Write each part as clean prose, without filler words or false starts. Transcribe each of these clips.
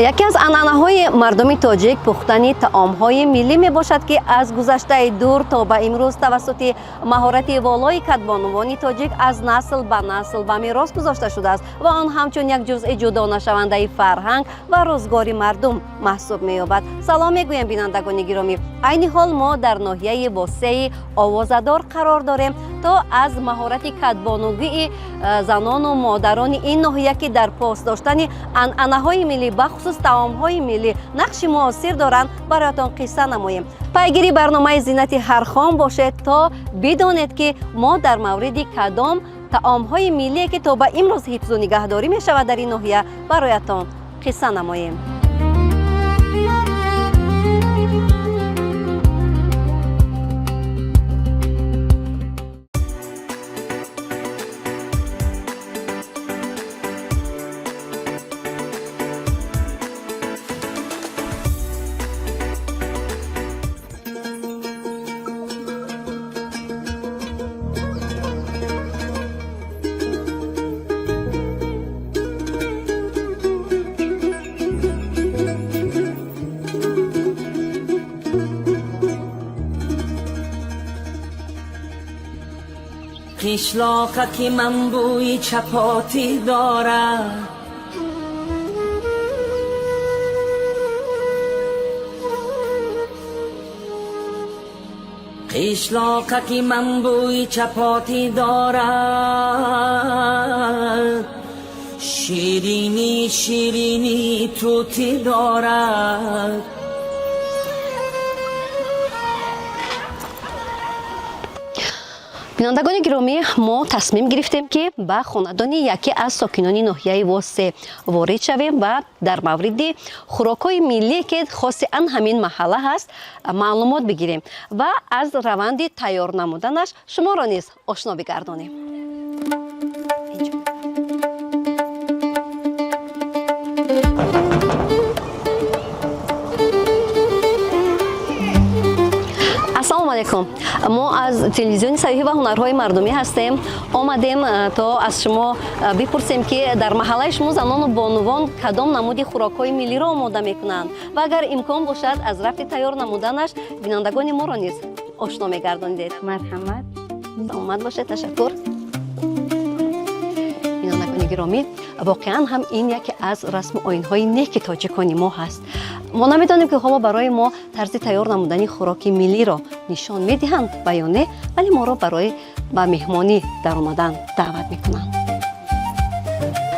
یکی از عنعنه‌های مردم تاجیک پختن طعام‌های ملی میباشد که از گذشته دور تا به امروز توسط مهارت والای کدبانوان تاجیک از نسل به نسل به میراث گذاشته شده است و آن همچون یک جزء جدا نشونده فرهنگ و روزگار مردم محسوب می‌یابد. سلام میگویم بینندگان گرامی، عین حال ما در ناحیه واسع آوازدار قرار داریم تا از مهارت کدبانوگی زنان و مادران این ناحیه که در پاس داشتن عنعنه‌های ملی به خصوص طعام‌های ملی نقش موثر دارند برایتان قصه نماییم. پیگیری برنامه زینت هر خام باشد تا بدانید که ما در مورد کدام طعام‌های ملی که تا به امروز حفظ و نگهداری می‌شود در این ناحیه برایتان قصه نماییم. قشلاقک من بوی چپاتی دارد، قشلاقک من بوی چپاتی دارد، شیرینی شیرینی توتی دارد. بینندگان گرامی، ما تصمیم گرفتیم که به خاندان یکی از ساکنان ناحیه واسع وارد شویم و در مورد خوراک‌های ملی که خاص آن همین محله هست معلومات بگیریم و از روند تیار نمودنش شما را نیز آشنا بگردانیم. السلام علیکم. ما از تلویزیون صحیح و هنرهای مردمی هستیم. آمدیم تا از شما بپرسیم که در محله شما زنان و بانوان کدام نمود خوراک‌های ملی را آماده میکنند و اگر امکان باشد از رفت تیار نمودنش بینندگان ما را نیز آشنا میگردانید. مرحمت. سلامت باشید. تشکر. بینندگان گرامی، واقعا هم این یکی از رسم و آیین‌های نیک تاجیکان ما هست. ما نمیدانیم که حالا برای ما طرز تیار نمودن خوراک ملی را نشان میدهند و یا نه، ولی ما را برای به مهمانی در آمدن دعوت میکنند.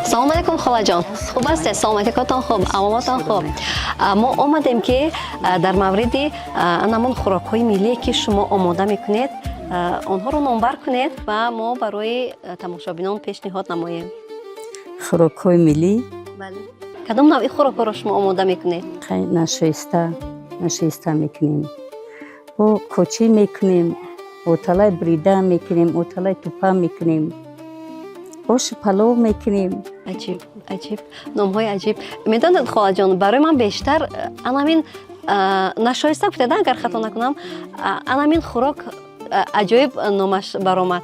سلام علیکم خاله جان. خوب هستید؟ سلامتیتان خوب؟ امامتان خوب؟ ما آمدیم که در مورد نمون خوراک های ملی که شما آماده میکنید آنها را نامبر کنید و ما برای تماشابینان پیشنهاد نماییم. خوراک های ملی؟ بله. کدام نوع خوراک را شما آماده میکنید؟ نشسته میکنیم. و کوچی میکنیم، اوتلای بریده میکنیم، اوتلای توپا میکنیم، آش پلو میکنیم. عجیب عجیب، نام های عجیب. میدانید خاله جان، برای من بیشتر همین نشایسته بوده اگر خطا نکنم، همین خوراک عجایب نامش برآمد.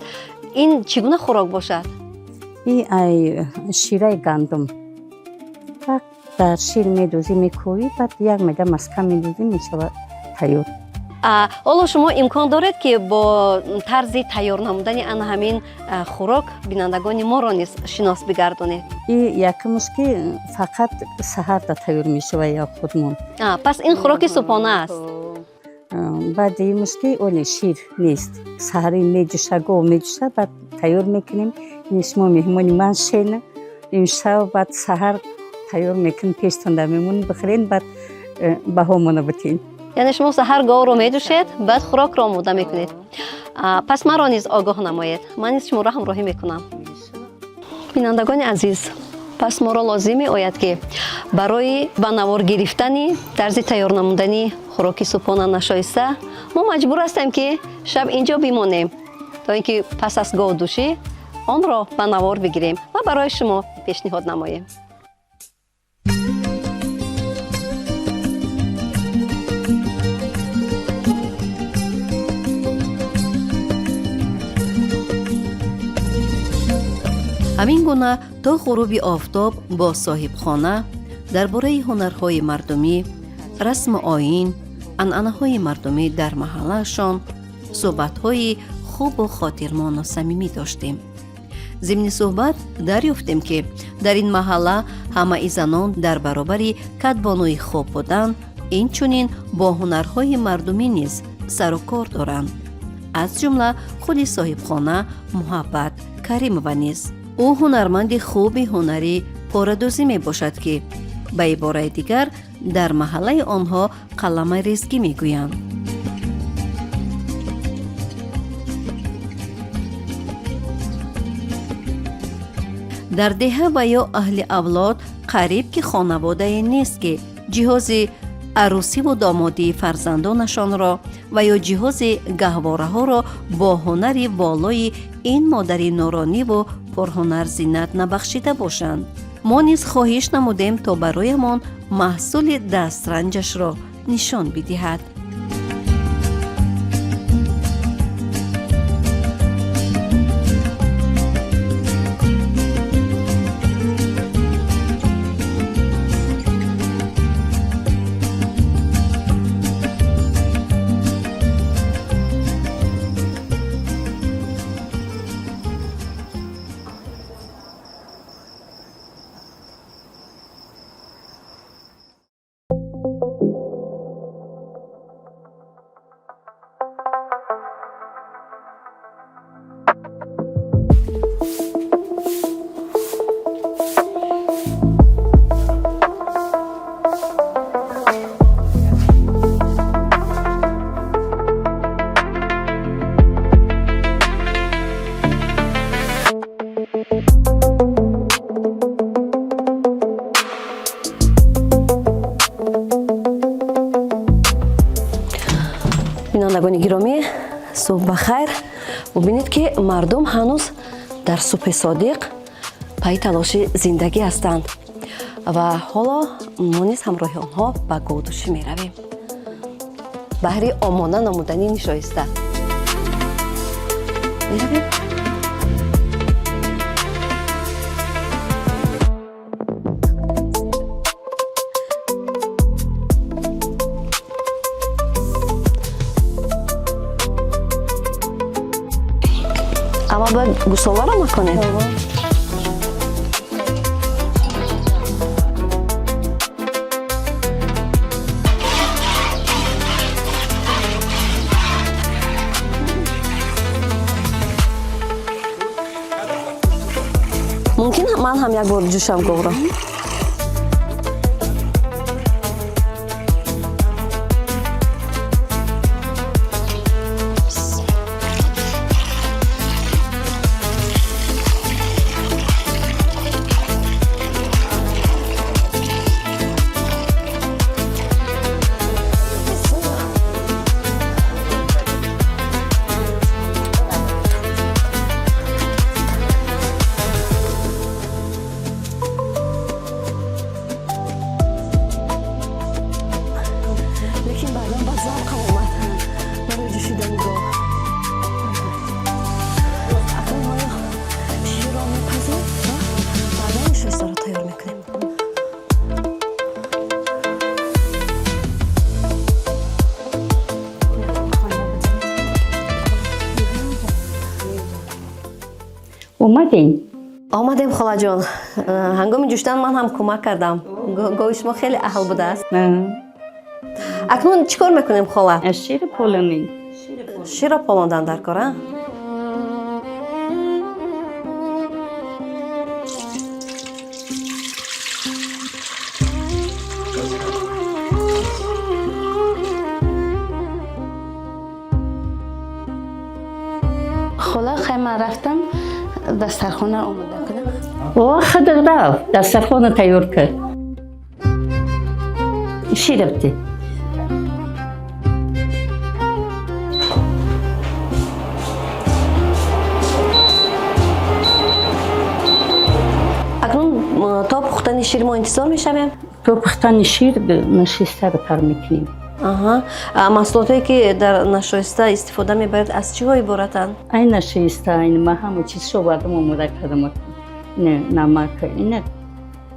این چگونه خوراک باشد؟ این شیره گندم در شیر میدوزی میکوبی، بعد یک مقدار مسکه میدوزی میشود تیار. حالا شما امکان دارد که با طرز تیار نمودن همین خوراک بینندگان ما را نیز شناس بگردانید. این یکمش که فقط سحر تیار میشود یا خودمون. پس این خوراک صبحانه است. بعد این مشکی اون شیر نیست، سحری میجوشه گو میجوشه، بعد تیار میکنیم. این شما مهمانی من شین امشب بعد سحر تیار میکن پیشتون در میمون بخورین، بعد به همونه بتین. یعنی شما سحر گاو رو میجوشید بعد خوراک را آماده میکنید. پس من را نیز آگاه نمایید، من نیز شما را همراهی میکنم. بینندگان عزیز، پس ما را لازم آید که برای به نوار گرفتن طرز تیار نمودن خوراک صبحانه نشایسته ما مجبور هستیم که شب اینجا بمانیم تا اینکه پس از گاو دوشی آن را به نوار بگیریم و برای شما پیشنهاد نماییم. همین گونه تا غروب آفتاب با صاحب خانه дар бораи ҳунарҳои мардумӣ, расму оин, анъанаҳои мардумӣ дар маҳаллаашон суҳбатҳои хубу хотирмону самимӣ доштем. зимни суҳбат дарёфтем, ки дар ин маҳалла ҳамаи занон дар баробари катбонуи хуб будан инчунин бо ҳунарҳои мардумӣ низ сару кор доранд. аз ҷумла худи соҳибхона муҳаббат каримова низ. ӯ ҳунарманди хуби ҳунарӣ порадӯзӣ мебошад, ки ба ибораи дигар дар маҳаллаи онҳо қалама резгӣ мегӯянд. дар деҳа ва ё аҳли авлод қариб ки хонаводае нест, ки ҷиҳози арӯсиву домодии фарзандонашонро ва ё ҷиҳози гаҳвораҳоро бо ҳунари волои ин модари нурониву пурҳунар зиннат набахшида бошанд. мо низ хоҳиш намудем то бароямон маҳсули дастранҷашро нишон бидиҳад. бинандагони гиромӣ, субҳ бахайр. бубинед, ки мардум ҳанӯз дар субҳи содиқ пайи талоши зиндагӣ ҳастанд ва ҳоло мо низ ҳамроҳи онҳо ба гӯдушӣ меравем. баҳри омона намудани нишоиста меравем. اما باید گوساله رو میکنیم. ممکن من هم یک بار جوشم گورم. اومدین؟ آمدیم خاله جان. هنگام جوشتن من هم کمک کردم. گوی شما خیلی اهل بوده است. اکنون چیکار میکنیم خاله؟ شیر پولونی. شیر پولوندن در کاره؟ خاله خیلی من رفتم دسترخوان رو آماده کنم. او خدق رفت دسترخوان تیار کرد. شیر بده. اکنون تا پختن شیر ما انتظار میشویم؟ تو پختن شیر نشسته رو تر میکنیم. محصولاتی که در نشایسته استفاده میبرید از چی های عبارتند؟ این نشایسته این ما همه چیز شو بردم آماده کردم. نه نمک، این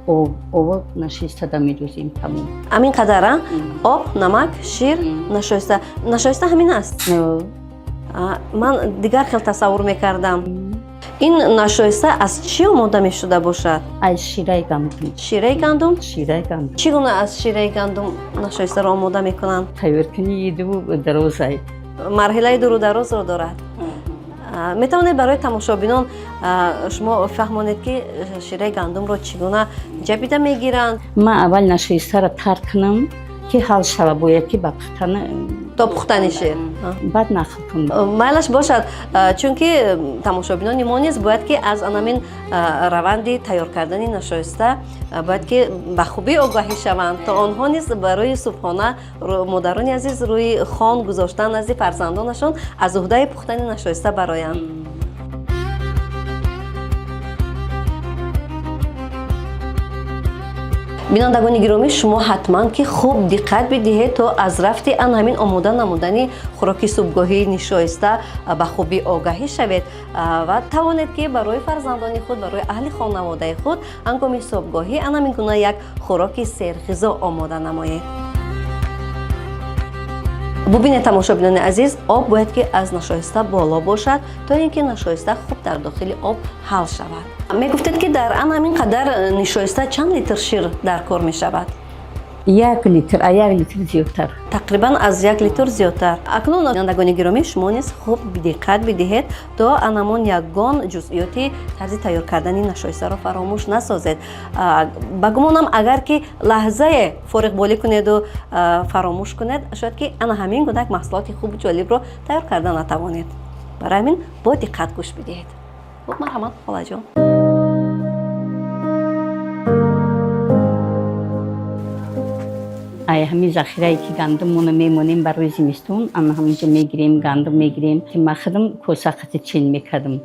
об нашиста мирӯзем тамом. Амин қадара? Об, намак, шир, нашоиста. Нашоиста ҳамин аст? Ман дигар хел тасаввур мекардам. Ин нашоиста аз чӣ омода мешуда бошад? Аз шираи гандум. Шираи гандум? Шираи гандум. Чӣ гуна аз шираи гандум нашоистаро омода мекунанд? Тайёркунии ду дарозай. Марҳилаи дуру дарозро дорад. метавонед барои тамошобинон шумо фаҳмонед ки шираи гандумро чӣ гуна ҷабида мегиранд? Ман аввал нашоистаро тар кунам ки ҳал шава, бояд ки ба пухтани то пухтани шир. баъд нахл кунам. Майлаш бошад, чунки тамошобинони мо низ бояд ки аз анамин раванди тайёр кардани нашоиста бояд ки ба хубӣ огаҳӣ шаванд, то онҳо низ барои субҳона модарони азиз рӯи хон гузоштан назди фарзандонашон аз уҳдаи пухтани нашоиста бароянд. бинандагони гиромӣ, шумо ҳатман ки хуб диққат бидиҳед то аз рафти ҳамин омода намудани хӯроки субҳгоҳии нишоиста ба хубӣ огаҳӣ шавед ва тавонед ки барои фарзандони худ, барои аҳли хонаводаи худ ҳангоми субҳгоҳӣ ҳамин гуна як хӯроки серғизо омода намоед. бубинед тамошобинони азиз, об бояд ки аз нашоиста боло бошад то ин ки нашоиста хуб дар дохили об ҳал шавад. Мегуфтед ки дар ан ҳамин қадар нишоиста чанд литр шир дар кор мешавад? 1 литр, 1 литр зиёдтар. Тақрибан аз 1 литр зиёдтар. Акнун бинандагони гиромӣ, шумо низ хуб диққат бидиҳед то анамон ягон ҷузъиёти тарзи тайёр кардани нашоистаро фаромӯш насозед. Ба гумонам агар ки лаҳзае фориғболӣ кунеду фаромӯш кунед, шояд ки ана ҳамин гуна як маҳсулоти хуб ҷолибро тайёр карда натавонед. Барои ҳамин бо диққат гӯш бидиҳед. Хуб, марҳамат холаҷон. ай ҳамин захирае ки гандуммоно мемонем барои зимистон, ана ҳаминҷо мегирем, гандум мегирем ки махдам коса қати чин мекардам.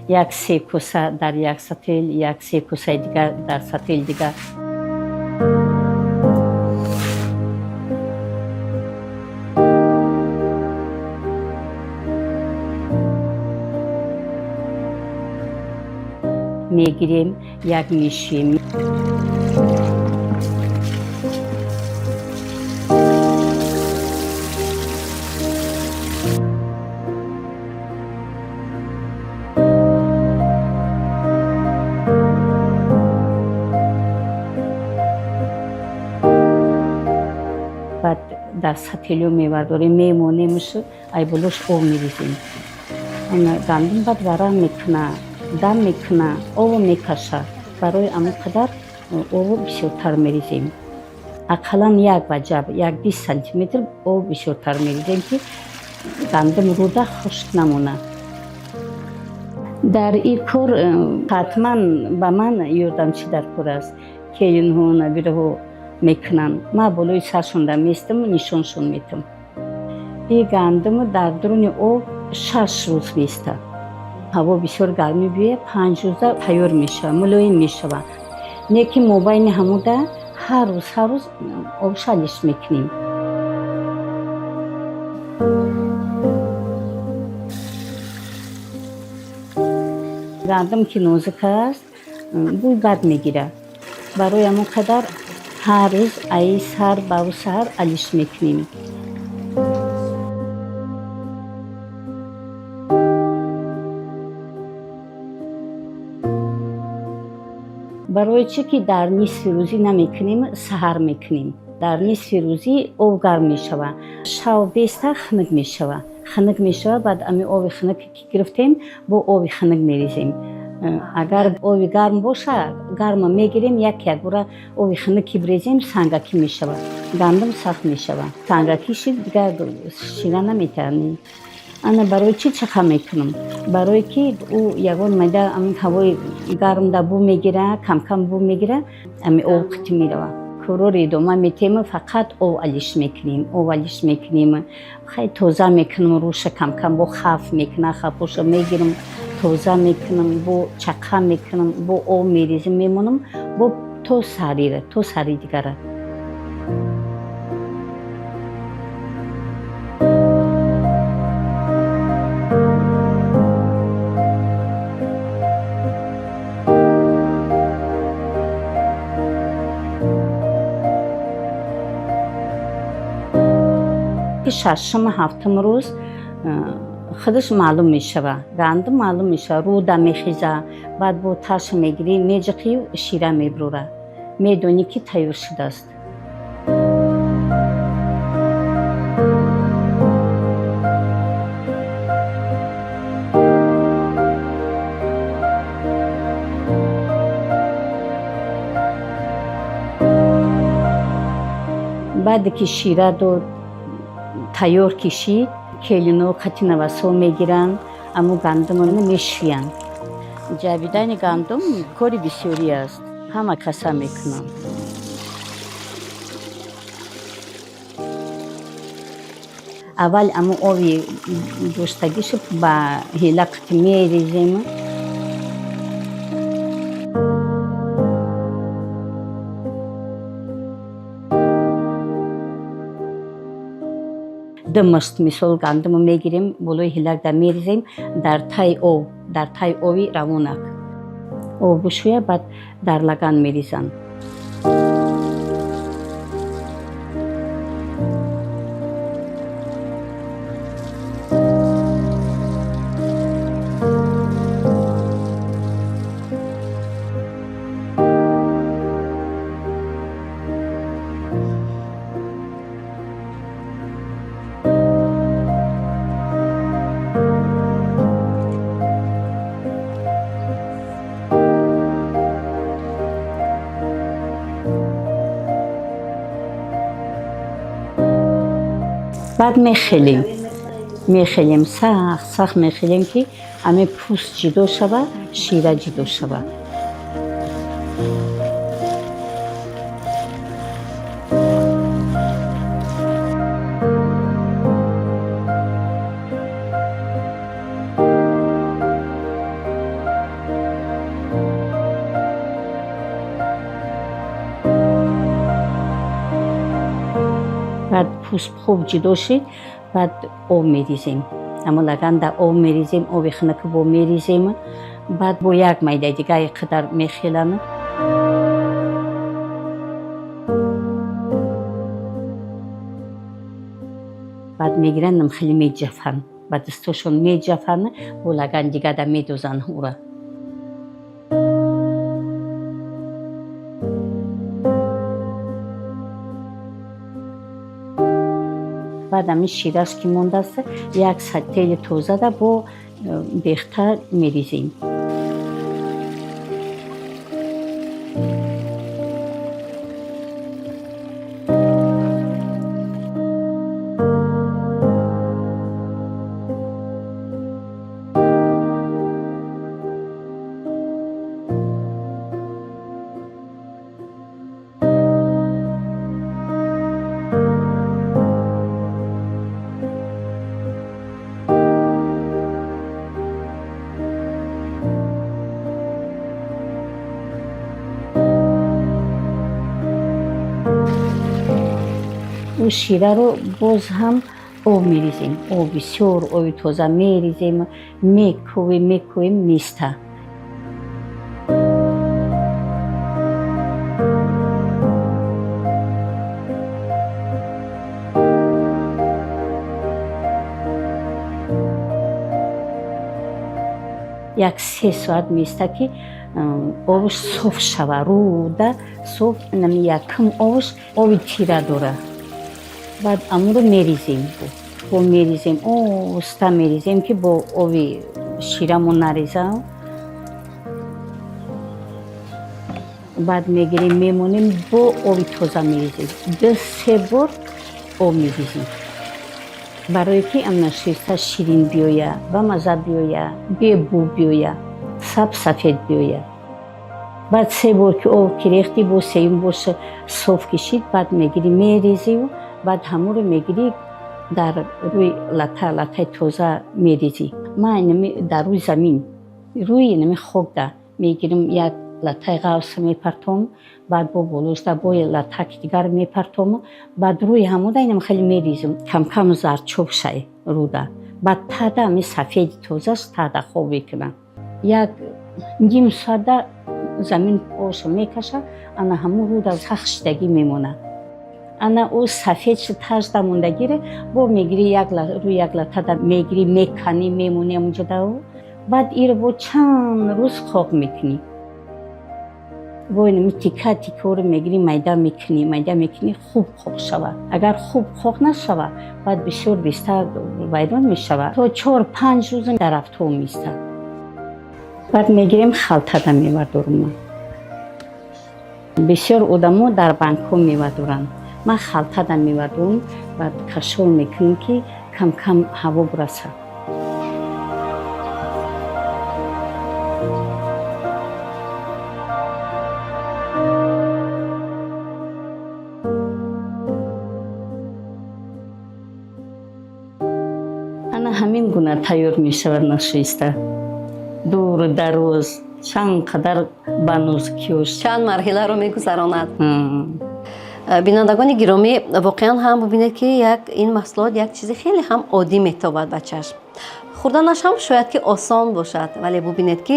як 3 коса дар як сател, як 3 косаи дигар дар сател дигар. мегирем як мешем. баъд дар сателё мевардорем, мемонемш, ай болош об мерезем. гандум баъд варақ мекуна, дам мекуна, обо мекаша. барои амин қадар обо бисёртар мерезем. ақаллан як ваҷаб, як 20 сантиметр об бисёртар мерезем ки гандум руда хушк намона. дар ин кор ҳатман ба ман ёрдамчӣ дар кор аст ки инҳо набираҳо мекунанд. ман болои саршонда местам, нишоншон метам. ин гандум дар дуруни об 6 рӯз места. ҳаво бисёр гармӣ биёяд, 5 рӯза тайёр мешавад, мулоим мешавад. не ки мобайни ҳамуда ҳар рӯз обшалиш мекунем. гандум ки нозук аст, бӯй бад мегирад. барои ҳамон қадар ҳар рӯз аи сар баву саҳар алиш мекунем. барои чӣ ки дар нисфи рӯзӣ намекунем, саҳар мекунем. дар нисфи рӯзӣ об гарм мешавад, шав беста хунук мешавад. хунук мешавад, баъд ами оби хунук ки гирифтем, бо оби хунук мерезем. агар оби гарм боша, гарма мегирем, як бора оби хунуки бирезем, сангакӣ мешавад. гандум сахт мешавад. сангакӣ шид дигар шира наметавонем. ана барои чӣ чақа мекунам? барое ки ӯ ягон майда амин ҳавои гарм да бу мегирад, камкам бу мегирад, ами об қитӣ меравад. корори идома метем, фақат об алиш мекунем, об алиш мекунем. хай тоза мекунам, рӯша камкам бо хаф мекунам, хафошо мегирам, тоза мекунам, бо чақа мекунам, бо об мерезим, мемонам бо то сарира, то сари дигара. шашм ҳафтум рӯз худаш маълум мешава, ганду маълум мешава, руда мехеза, баъд бо таш мегирӣ, меҷиқӣ, шира мебурора, медонӣ ки тайёр шудааст. баъде ки шира дод тайёр кишид, келино қатинавасо мегиранд, аммо гандумро мешӯянд. ҷавидани гандум кори бисёрӣ аст, ҳама каса мекунанд. аввал аммо оби доштагиша ба ҳилақати мерезем. ду мушт мисол гандумро мегирем, болои ҳилақда мерезем, дар таи оби равонак об бишӯяд, баъд дар лаган мерезанд. баъд мехелем сахт мехелем ки ҳаме пӯст ҷудо шава, шира ҷудо шава. баъд пӯст хуб ҷудо шид, баъд об мерезем, аммо лаганда об мерезем, оби хунукбо мерезем, баъд бо як майдаи дига иқадар мехелам. баъд мегиранд хеле меҷафанд, ба дастошон меҷафанд, бо лаган дигада медозанд ура. баъд ҳамин шираш ки мондааст, як сатели тозада бо бехта мерезем. шираро боз ҳам об мерезем, об бисёр оби тоза мерезем, мекӯбем неста. як 3 соат места ки обш соф шава, руда соф, якм обш оби тира дора. баъд амуро мерезем, бо мерезем, оста мерезем ки бо оби ширамон нарезам. баъд мегирем мемонем, бо оби тоза мерезем, 2-3 бор об мерезем, барое ки амна ширта ширин биёя, ба маза биёя, бебӯ биёя, сафед биёя. баъд 3 бор ки об ки рехтӣ, бо 3-юм бор соф кишид, баъд мегирӣ мерезӣ, баъд ҳамуро мегирӣ дар рӯи латаи тоза мерезӣ. ман дар рӯи замин, рӯи хокда мегирам, як латаи ғавс мепартом, баъд бо болошта бо латаки дигар мепартом, баъд рӯи ҳамуда инам хеле мерезам, камкам зарчӯб шай руда, баъд тада ами сафеди тозаш тада хоб мекунам. як ним соата замин оша мекаша, ана ҳамун руда сахт шидагӣ мемонад. ана ӯ сафед ши тажда мондагире бо мегири рӯи як латада мегири мекани мемони амунҷода баъд иро бо чанд рӯз хоқ мекунӣ бо тикка тиккаро мегири майда мекунӣ хуб хоқ шавад агар хуб хоқ нашавад баъд бисёр бистар вайрон мешавад то 4-5 рӯз дар ҳафта меистад баъд мегирем халтада мевардорам бисёр одамо дар банкҳо мевардоранд ман халтада мевардорам баъд кашол мекунем ки кам кам ҳаво бурасад ана ҳамин гуна тайёр мешавад нашоиста дур дароз чанд қадар ба нозукиёш чанд марҳиларо мегузаронад. бинандагони гиромӣ воқеан ҳам бубинед ки ин маҳсулот як чизи хеле ҳам оддӣ метобад ба чашм хӯрданаш ҳам шояд ки осон бошад вале бубинед ки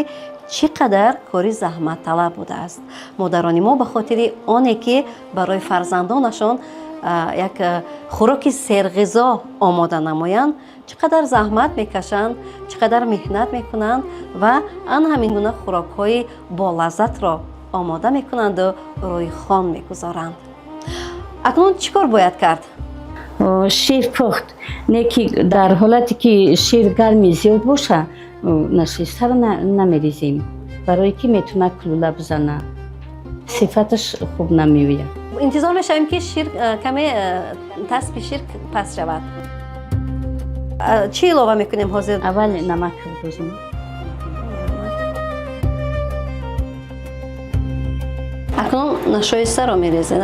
чӣ қадар кори заҳматталаб будааст. Модарони мо ба хотири оне ки барои фарзандонашон як хӯроки серғизо омода намоянд чӣ қадар заҳмат мекашанд, чӣ қадар меҳнат мекунанд ва ан ҳамин гуна хӯрокҳои болаззатро омода мекунанду рӯи хон мегузоранд. акнун чӣ кор бояд кард? шир пухт не ки дар ҳолате ки шир гарми зиёд боша нашистаро намерезем барое ки метавона кулула бизана сифаташ хуб намеояд интизор мешавем ки шир каме тасби шир паст шавад. чӣ илова мекунем ҳозир? аввал намак бозем акнун нашоистаро мерезед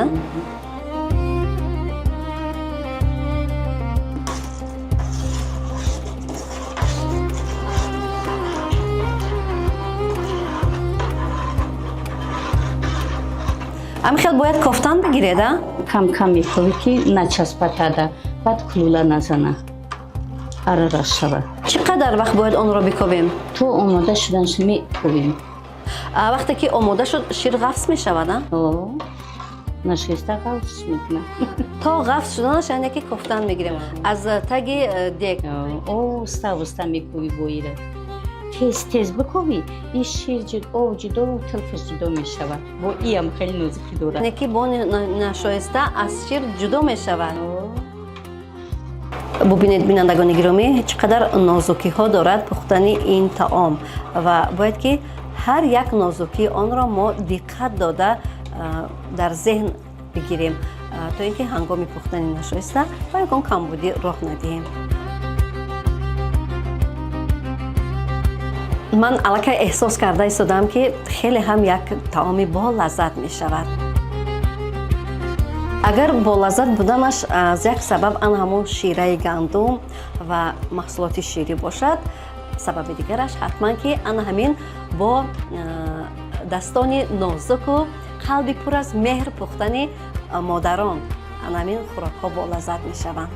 амихел бояд кофтан бигиред кам кам мекови ки начаспатада баъд кулула назана арараш шавад чӣ қадар вақт бояд онро биковем? то омода шуданаш мековем вақте ки омода шуд шир ғафс мешавад нашиста ғафс мекунад то ғафс шуданаш яъне ки кофтан мегирем аз таги дег оста мековӣ бо ира тез биковӣ ин шир об ҷудо тилфаш ҷудо мешавад бо иам хеле нозукӣ дорад яъне ки бони нашоиста аз шир ҷудо мешавад. бубинед бинандагони гиромӣ чӣ қадар нозукиҳо дорад пухтани ин таом ва бояд ки ҳар як нозукии онро мо диққат дода дар зеҳн бигирем то ин ки ҳангоми пухтани нашоиста ба ягон камбудӣ роҳ надиҳем. ман аллакай эҳсос карда истодам ки хеле ҳам як таоми болаззат мешавад. агар болаззат буданаш аз як сабаб ан ҳамон шираи гандум ва маҳсулоти ширӣ бошад сабаби дигараш ҳатман ки ан ҳамин бо дастони нозуку қалби пур аз меҳр пухтани модарон ан ҳамин хӯрокҳо болаззат мешаванд.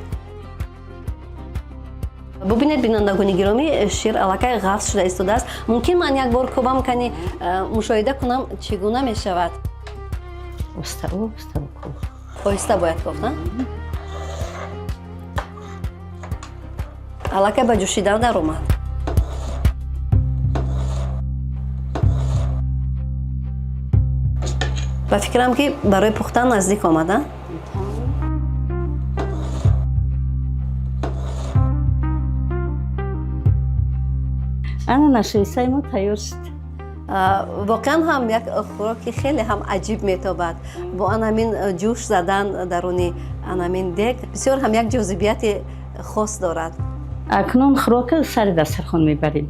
бубинед бинандагони гиромӣ шир аллакай ғафс шуда истодааст. мумкин ман як бор кӯбам кани мушоҳида кунам чӣ гуна мешавад? оҳиста бояд кофт аллакай ба ҷӯшидан дар омад. ба фикрам ки барои пухтан наздик омада. ана нашоистаи мо тайёр шуд. воқеан ҳам як хӯроки хеле ҳам аҷиб метобад бо ан ҳамин ҷӯш задан даруни ан ҳамин дег бисёр ҳам як ҷозибияти хос дорад. акнун хӯрока сари дастархон мебарем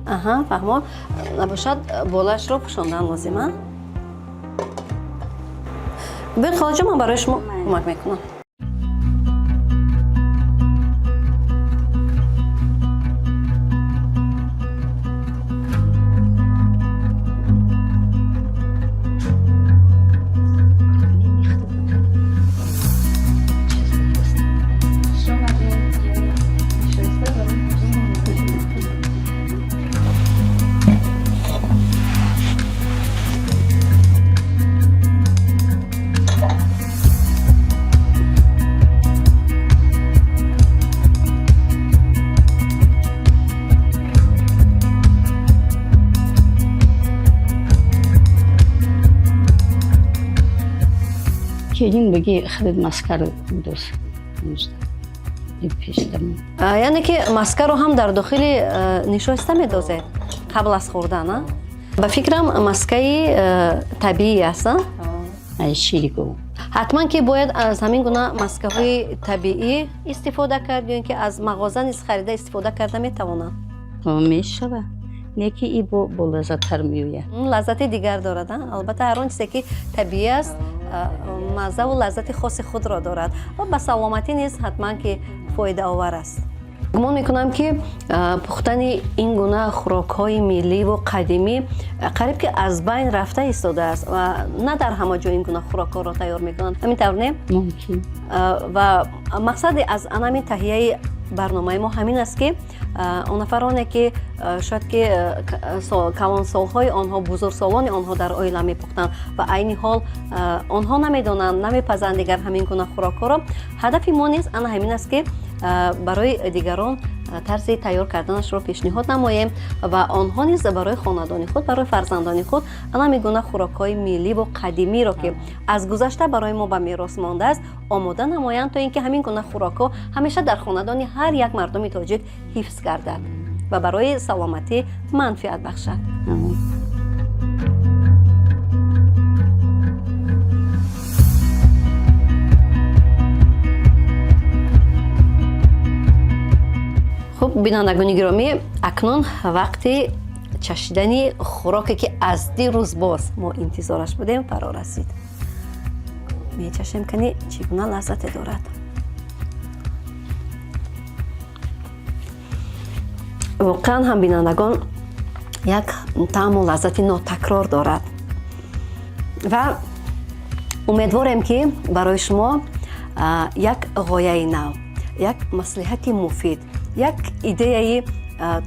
фаҳмон набошад болашро пӯшондан лозима. бин холаҷон ман барои шумо кӯмак мекунам. келин баги харид маскар дост ништа пешдам яъне ки маскаро ҳам дар дохили нишоста медозед қабл аз хӯрдан. ба фикрам маскаи табиӣ аст. ай ширигу ҳатман ки бояд аз ҳамин гуна маскаҳои табиӣ истифода кард ё ин ки аз мағоза низ харида истифода карда метавонад. мешава неки и бо лаззаттар меояд лаззати дигар дорад. албатта ҳар он чизе ки табиӣ аст маззаву лаззати хоси худро дорад ва ба саломатӣ низ ҳатман ки фоидаовар аст. гумон мекунам ки пухтани ин гуна хӯрокҳои милливу қадимӣ қариб ки аз байн рафта истодааст ва на дар ҳама ҷо ин гуна хӯрокҳоро тайёр мекунанд. ҳамин тавр не? мумкин ва мақсади аз анами таҳияи барномаи мо ҳамин аст ки он нафароне ки шояд ки калонсолҳои онҳо бузургсолони онҳо дар оила мепухтанд ва айни ҳол онҳо намедонанд намепазанд дигар ҳамин гуна хӯрокҳоро. ҳадафи мо низ ана ҳамин аст ки барои дигарон тарзи тайёр карданашро пешниҳод намоем ва онҳо низ барои хонадони худ барои фарзандони худ анами гуна хӯрокҳои милливу қадимиро ки аз гузашта барои мо ба мерос мондааст омода намоянд то ин ки ҳамин гуна хӯрокҳо ҳамеша дар хонадони ҳар як мардуми тоҷик ҳифз гардад ва барои саломатӣ манфиат бахшад. хуб бинандагони гиромӣ, акнун вақти чашидани хӯроке ки аз дирӯз боз мо интизораш будем фаро расид. мечашем кани чӣ гуна лаззате дорад. воқеан ҳам бинандагон як таъму лаззати нотакрор дорад ва умедворем ки барои шумо як ғояи нав, як маслиҳати муфид, як идеяи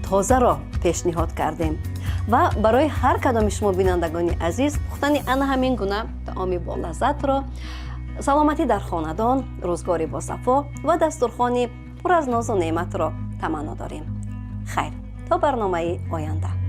тозаро пешниҳод кардем ва барои ҳар кадоми шумо бинандагони азиз пухтани ана ҳамин гуна таоми болаззатро саломатӣ дар хонадон, рӯзгори босафо ва дастурхони пур аз нозу неъматро таманно дорем. хайр, то барномаи оянда.